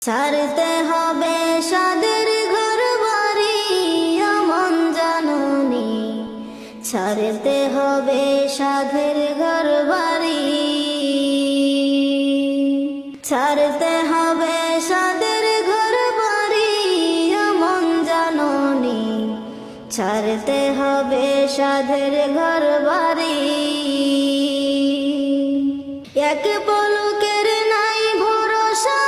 ছাড়তে হবে সাদের ঘর বাড়ি মন জাননি, ছাড়তে হবে সাধের ঘর বাড়ি, ছাড়তে হবে সাদের ঘর বাড়ি মন জাননি, ছাড়তে হবে সাধের ঘর বাড়ি। এক পলকের নাই ভরসা,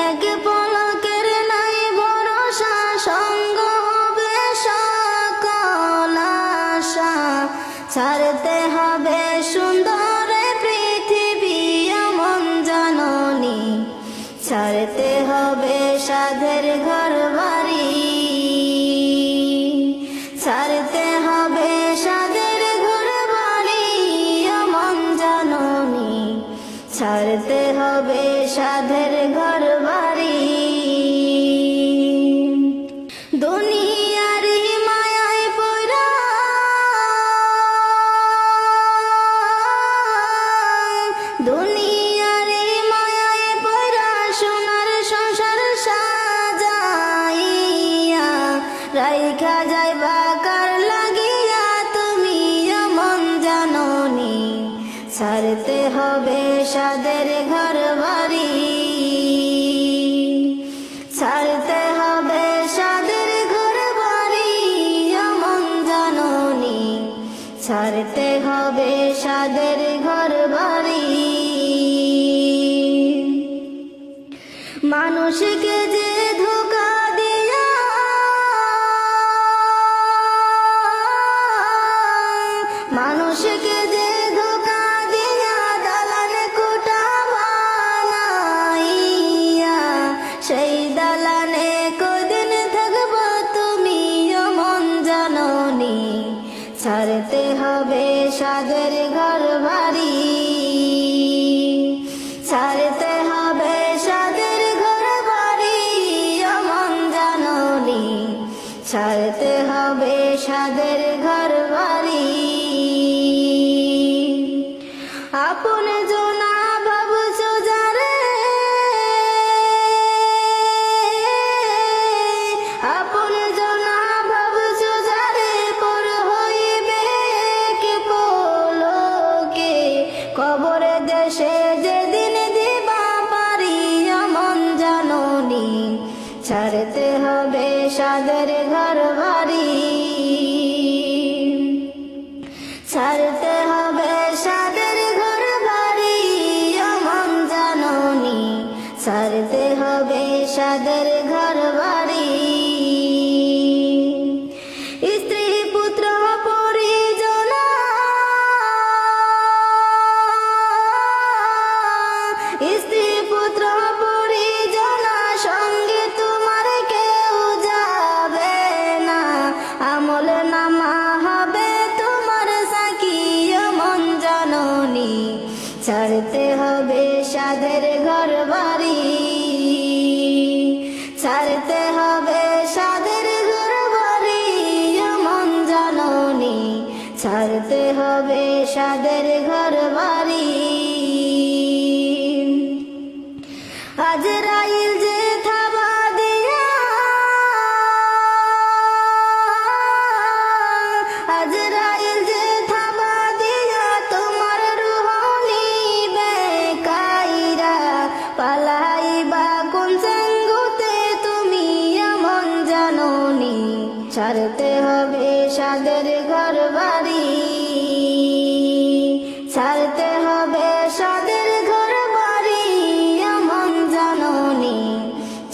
এক পলকের নাই ভরসা, সঙ্গ হবে সকল আশা। ছাড়তে হবে সুন্দর পৃথিবী মন জাননি, ছাড়তে হবে সাধের ঘর বাড়ি, ছাড়তে হবে সাধের ঘর বাড়ি মন জাননি, ছাড়তে হবে সাধের ঘর বাড়ি। দুনিয়ার মায়ায় পড়া, দুনিয়ার মায়ায় পড়া সোনার সংসার সাজাইয়া রাইখা যাইবা কার লাগিয়া তুমি মন জাননি, ছাড়তে হবে সাদের ঘর বাড়ি, ছাড়তে হবে সাদের ঘর বাড়ি মন জাননি, ছাড়তে হবে সাদের ঘর বাড়ি। মানুষকে যে ধোঁকা দিয়া মানুষকে যে ধোঁকা দিয়া দালান কোঠা বানাইয়া সেই দালানে কদিন থাকব তুমি মন জাননি, ছাড়তে হবে সাদের ঘর বাড়ি, ছাড়তে হবে সাদের ঘর বাড়ি মন জাননি, ছাড়তে হবে সাদের ঘর বাড়ি। আপন জনা ভাবছো যারে, আপন জনা ভাবছো যারে, পর হইবে কে পলকে কবরে দেশে যেদিন দিবা পারি মন জাননি, ছাড়তে হবে সাদের ঘর বাড়ি, ছাড়তে হবে সাদের ঘর বাড়ি মন জাননি, ছাড়তে হবে সাদের ঘর বাড়ি। স্ত্রী পুত্র পরিজনা, স্ত্রী পুত্র পরিজনা সঙ্গে তোমার কেউ যাবে না, আমল নামা হবে তোমার সাকি মন জাননি, ছাড়তে হবে সাদের ঘর বাড়ি, ছাড়তে হবে সাদের ঘর বাড়ি মন জাননি, ছাড়তে হবে সাদের ঘর বাড়ি। আজরাইল যে থাবা দিয়া, আজরাইল যে থাবা দিয়া তোমার রূহ নিবে কাইরা, পালাইবা কোন সঙ্গতে তুমি মন জাননি, ছাড়তে হবে সাদের ঘর বাড়ি, ছাড়তে হবে সাদের ঘর বাড়ি মন জাননি,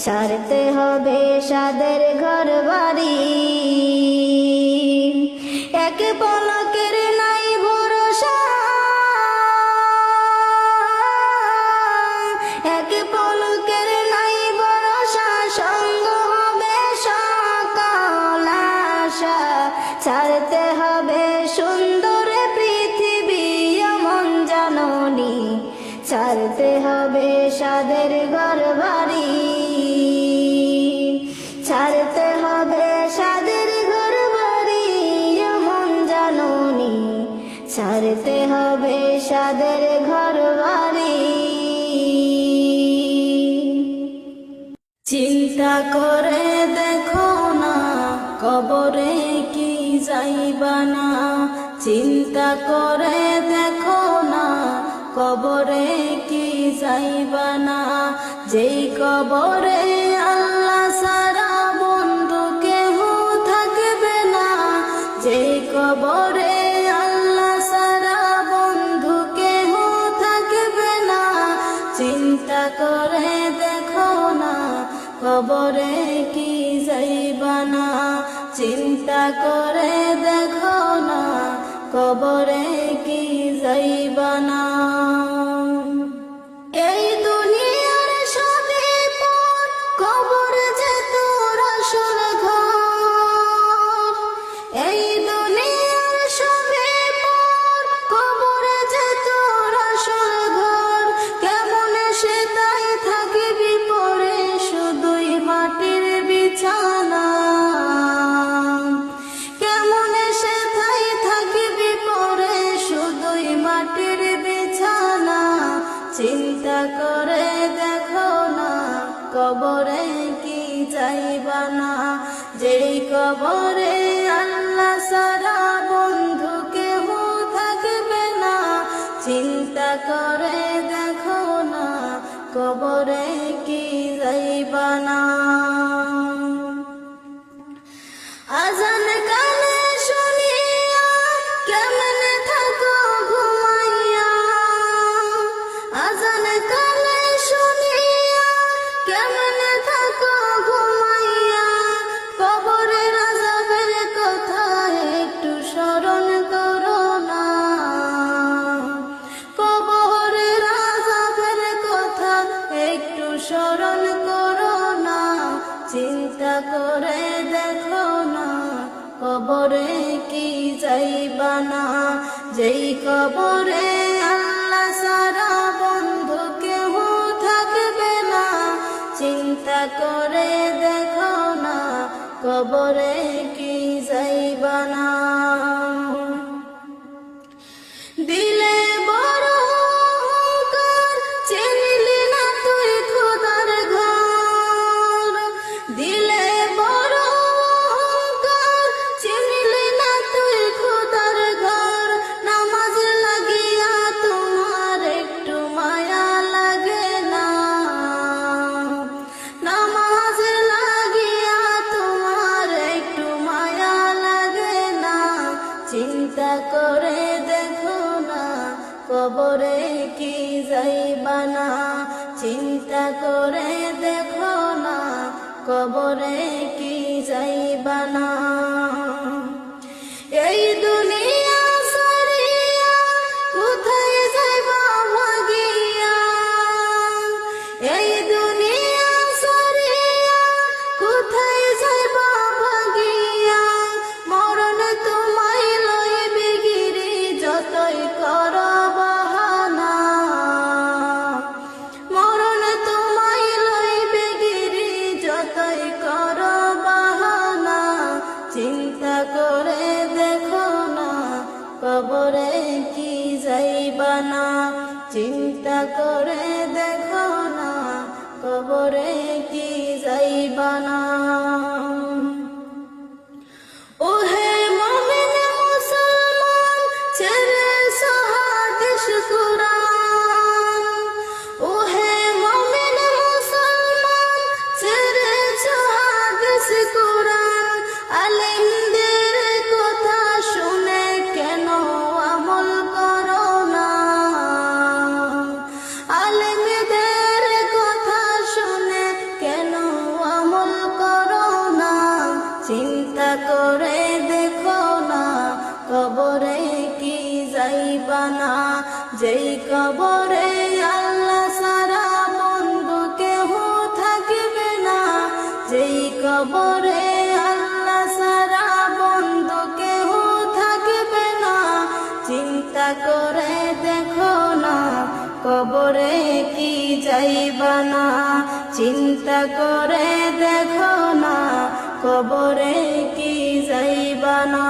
ছাড়তে হবে সাদের ঘর বাড়ি। এক পলকের নাই ভরসা, এক পলকের নাই ভরসা, সঙ্গ হবে সকল আশা। ছাড়তে হবে সুন্দর পৃথিবী মন জাননি, ছাড়তে হবে সাদের ঘর বাড়ি, ছাড়তে হবে সাদের ঘর বাড়ি মন জাননি, ছাড়তে হবে যাদের ঘর বাড়ি। চিন্তা করে দেখো না কবরে কি যাইবা না, চিন্তা করে দেখো না কবরে কি যাইবা না। যেই কবরে আল্লাহ সারা বন্ধু কেহ থাকবে না, যেই কবরে আল্লাহ সারা বন্ধু কেহ থাকবে না। চিন্তা করে দেখো না কবরে কি যাইবা না, চিন্তা করে দেখো না কবরে কি যাইবা না। এই দুনিয়ার সবই পর, কবর যে তোর আসল ঘর। এই দুনিয়ার সবই পর, কবর যে তোর আসল ঘর। কেমন সে তাই থাকবি পরে শুধুই মাটির বিছানা, কেমন সে তাই থাকবি পরে শুধুই মাটির বিছানা। চিন্তা করে দেখো না কবরে কি যাইবা না, যেই কবরে আল্লাহ সারা বন্ধু কেহ থাকবে না। চিন্তা করে দেখো না কবরে কি যাইবা না। আজান কানে শুনিয়া কেমনে থাকো ঘুমাইয়া, আজান কানে শুনিয়া কেমনে থাকো ঘুমাইয়া। কবরের আযাবের কথা একটু স্মরণ করো না, কবরের আযাবের কথা একটু স্মরণ করো না। চিন্তা করে দেখো না কবরে কি যাইবা না, যেই কবরে আল্লাহ সারা বন্ধু কেহ থাকবে না। চিন্তা করে দেখো না কবরে কি যাইবা না। দিলে বড় অহংকার, চিনলি না তুই খোদার ঘর। দিলে বড় অহংকার, চিনলি না তুই খোদার ঘর। নামাজ লাগিয়া তোমার একটু মায়া লাগে না, নামাজ লাগিয়া তোমার একটু মায়া লাগে না। চিন্তা করে দেখো না কবরে কি যাইবা না, চিন্তা করে দেখো না কবরে কি যাইবা না। এই দুনিয়া ছাড়িয়া কোথায় যাইবা ভাগিয়া, এই দুনিয়া ছাড়িয়া কোথায় যাইবা ভাগিয়া। মরণ তোমায় লইবে গিরি যতই কর বাহানা, মরণ তোমায় লইবে গিরি যতই কর বাহানা। চিন্তা করে দেখো না কবরে কি যাইবা না, চিন্তা করে দেখো না কবরে কি যাইবা না। ওহে মুমিন মুসলমান ছেড়ে হাদিস কুরআন, ওহে মুমিন মুসলমান ছেড়ে হাদিস কুরআন। আলেমদের কথা শুনে কেন আমল করো না, আলেমদের কথা শুনে কেন আমল করো না। চিন্তা করে দেখো না কবরে কি যাইবা না, যেই কবরে আল্লাহ সারা বন্ধু কেহ থাকবে না। যেই কবরে আল্লাহ সারা বন্ধু কেহ থাকবে না। চিন্তা করে দেখো না কবরে কি যাইবা না, চিন্তা করে দেখো না কবরে কি যাইবা না।